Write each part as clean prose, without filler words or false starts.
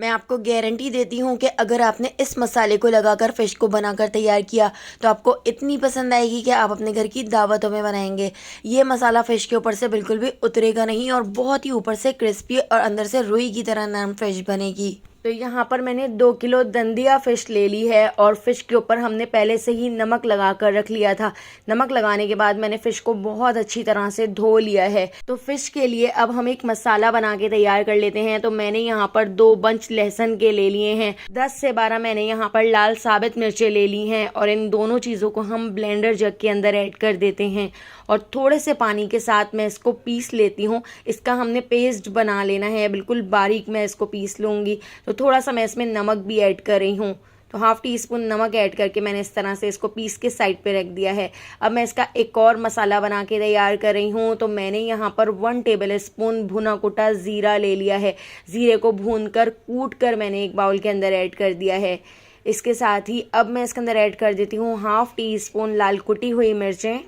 मैं आपको गारंटी देती हूँ कि अगर आपने इस मसाले को लगाकर फ़िश को बनाकर तैयार किया तो आपको इतनी पसंद आएगी कि आप अपने घर की दावतों में बनाएंगे। ये मसाला फ़िश के ऊपर से बिल्कुल भी उतरेगा नहीं और बहुत ही ऊपर से क्रिस्पी और अंदर से रुई की तरह नरम फ़िश बनेगी। तो यहाँ पर मैंने 2 किलो दंदिया फ़िश ले ली है और फ़िश के ऊपर हमने पहले से ही नमक लगा कर रख लिया था। नमक लगाने के बाद मैंने फ़िश को बहुत अच्छी तरह से धो लिया है। तो फ़िश के लिए अब हम एक मसाला बना के तैयार कर लेते हैं। तो मैंने यहाँ पर 2 बंच लहसुन के ले लिए हैं, 10 से 12 मैंने यहाँ पर लाल साबित मिर्चें ले ली हैं और इन दोनों चीज़ों को हम ब्लेंडर जग के अंदर ऐड कर देते हैं और थोड़े से पानी के साथ मैं इसको पीस लेती हूँ। इसका हमने पेस्ट बना लेना है, बिल्कुल बारीक मैं इसको पीस लूँगी। तो थोड़ा सा मैं इसमें नमक भी ऐड कर रही हूँ, तो ½ टीस्पून नमक ऐड करके मैंने इस तरह से इसको पीस के साइड पे रख दिया है। अब मैं इसका एक और मसाला बना के तैयार कर रही हूँ। तो मैंने यहाँ पर 1 टेबल स्पून भुना कुटा ज़ीरा ले लिया है। ज़ीरे को भून कर कूट कर मैंने एक बाउल के अंदर ऐड कर दिया है। इसके साथ ही अब मैं इसके अंदर ऐड कर देती हूँ ½ टीस्पून लाल कुटी हुई मिर्चें,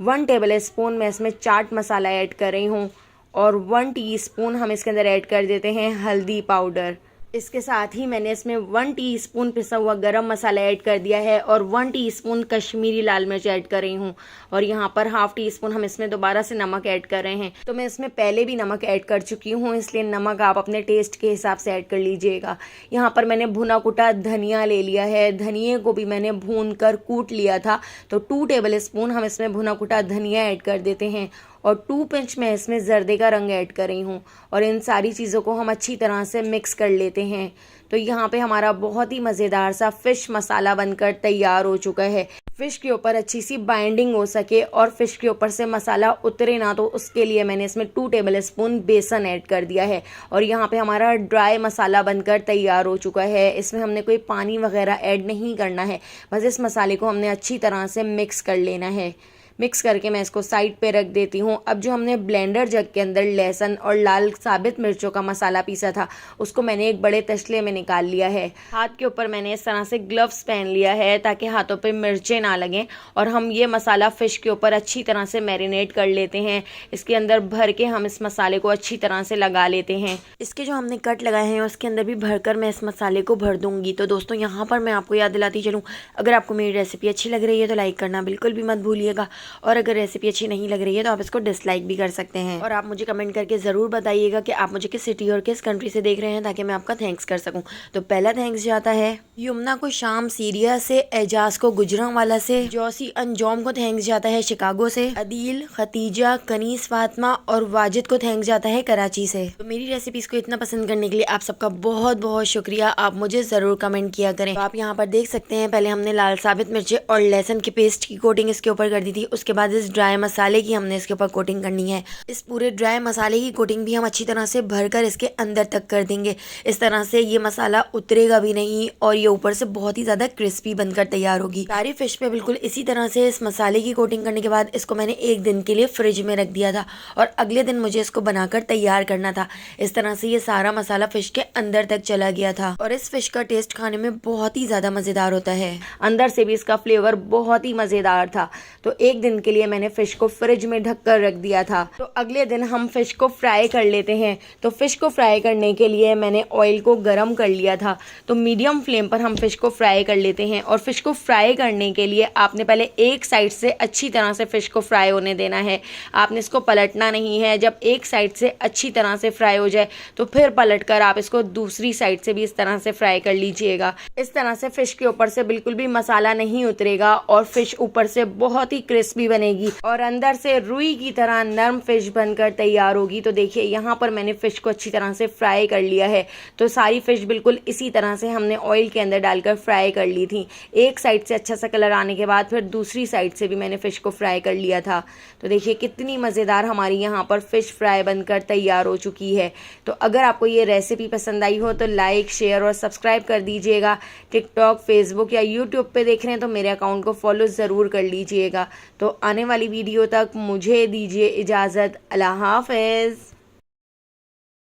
1 टेबल स्पून मैं इसमें चाट मसाला ऐड कर रही हूँ और 1 टीस्पून हम इसके अंदर ऐड कर देते हैं हल्दी पाउडर। इसके साथ ही मैंने इसमें 1 टीस्पून पिसा हुआ गरम मसाला ऐड कर दिया है और 1 टीस्पून कश्मीरी लाल मिर्च ऐड कर रही हूँ और यहाँ पर ½ टीस्पून हम इसमें दोबारा से नमक ऐड कर रहे हैं। तो मैं इसमें पहले भी नमक ऐड कर चुकी हूँ, इसलिए नमक आप अपने टेस्ट के हिसाब से ऐड कर लीजिएगा। यहाँ पर मैंने भुना कुटा धनिया ले लिया है, धनिए को भी मैंने भून कर कूट लिया था। तो 2 टेबल स्पून हम इसमें भुना कुटा धनिया ऐड कर देते हैं और 2 पिंच मैं इसमें जर्दे का रंग ऐड कर रही हूँ और इन सारी चीज़ों को हम अच्छी तरह से मिक्स कर लेते हैं। तो यहाँ पे हमारा बहुत ही मज़ेदार सा फ़िश मसाला बनकर तैयार हो चुका है। फ़िश के ऊपर अच्छी सी बाइंडिंग हो सके और फ़िश के ऊपर से मसाला उतरे ना, तो उसके लिए मैंने इसमें 2 टेबल स्पून बेसन ऐड कर दिया है और यहाँ पे हमारा ड्राई मसाला बनकर तैयार हो चुका है। इसमें हमने कोई पानी वगैरह ऐड नहीं करना है, बस इस मसाले को हमने अच्छी तरह से मिक्स कर लेना है। मिक्स करके मैं इसको साइड पे रख देती हूँ। अब जो हमने ब्लेंडर जग के अंदर लहसुन और लाल साबित मिर्चों का मसाला पीसा था उसको मैंने एक बड़े तसले में निकाल लिया है। हाथ के ऊपर मैंने इस तरह से ग्लव्स पहन लिया है ताकि हाथों पे मिर्चें ना लगें और हम ये मसाला फ़िश के ऊपर अच्छी तरह से मैरिनेट कर लेते हैं। इसके अंदर भर के हम इस मसाले को अच्छी तरह से लगा लेते हैं। इसके जो हमने कट लगाए हैं उसके अंदर भी भरकर मैं इस मसाले को भर दूंगी। तो दोस्तों यहाँ पर मैं आपको याद दिलाती चलूँ, अगर आपको मेरी रेसिपी अच्छी लग रही है तो लाइक करना बिल्कुल भी मत भूलिएगा और अगर रेसिपी अच्छी नहीं लग रही है तो आप इसको डिसलाइक भी कर सकते हैं। और आप मुझे कमेंट करके ज़रूर बताइएगा कि आप मुझे किस सिटी और किस कंट्री से देख रहे हैं ताकि मैं आपका थैंक्स कर सकूं। तो पहला थैंक्स जाता है यमुना को शाम सीरिया से, एजाज को गुजरांवाला से, जॉसी अंजोम को थैंक्स जाता है शिकागो से, अदील, खतीजा, कनीस, फातिमा और वाजिद को थैंक्स जाता है कराची से। तो मेरी रेसिपीज़ को इतना पसंद करने के लिए आप सबका बहुत बहुत शुक्रिया। आप मुझे ज़रूर कमेंट किया करें। तो आप यहाँ पर देख सकते हैं पहले हमने लाल साबित मिर्चें और लहसुन की पेस्ट की कोटिंग इसके ऊपर कर दी थी, उसके बाद इस ड्राई मसाले की हमने इसके ऊपर कोटिंग करनी है। इस पूरे ड्राई मसाले की कोटिंग भी हम अच्छी तरह से भरकर इसके अंदर तक कर देंगे। इस तरह से ये मसाला उतरेगा भी नहीं और ये ऊपर से बहुत ही ज़्यादा क्रिस्पी बनकर तैयार होगी। सारी फिश पे बिल्कुल इसी तरह से इस मसाले की कोटिंग करने के बाद इसको मैंने 1 दिन के लिए फ्रिज में रख दिया था और अगले दिन मुझे इसको बनाकर तैयार करना था। इस तरह से ये सारा मसाला फिश के अंदर तक चला गया था और इस फिश का टेस्ट खाने में बहुत ही ज़्यादा मज़ेदार होता है। अंदर से भी इसका फ्लेवर बहुत ही मज़ेदार था। तो 1 दिन के लिए मैंने फिश को फ्रिज में ढक कर रख दिया था। तो अगले दिन हम फिश को फ्राई कर लेते हैं। तो फिश को फ्राई करने के लिए मैंने ऑयल को गरम कर लिया था। तो मीडियम फ्लेम पर हम फिश को फ्राई कर लेते हैं और फिश को फ्राई करने के लिए आपने पहले एक साइड से अच्छी तरह से फिश को फ्राई होने देना है। आपने इसको पलटना नहीं है। जब एक साइड से अच्छी तरह से फ्राई हो जाए तो फिर पलटकर आप इसको दूसरी साइड से भी इस तरह से फ्राई कर लीजिएगा। इस तरह से फिश के ऊपर से बिल्कुल भी मसाला नहीं उतरेगा और फिश ऊपर से बहुत ही क्रिस्पी बनेगी और अंदर से रुई की तरह नरम फिश बनकर तैयार होगी। तो देखिए यहाँ पर मैंने फिश को अच्छी तरह से फ्राई कर लिया है। तो सारी फिश बिल्कुल इसी तरह से हमने ऑयल के अंदर डालकर फ्राई कर ली थी। एक साइड से अच्छा सा कलर आने के बाद फिर दूसरी साइड से भी मैंने फिश को फ्राई कर लिया था। तो देखिए कितनी मज़ेदार हमारी यहाँ पर फिश फ्राई बनकर तैयार हो चुकी है। तो अगर आपको ये रेसिपी पसंद आई हो तो लाइक, शेयर और सब्सक्राइब कर दीजिएगा। टिकटॉक, फेसबुक या यूट्यूब पे देख रहे हैं तो मेरे अकाउंट को फॉलो ज़रूर कर लीजिएगा। तो आने वाली वीडियो तक मुझे दीजिए इजाज़त। अल्लाह हाफ़िज़।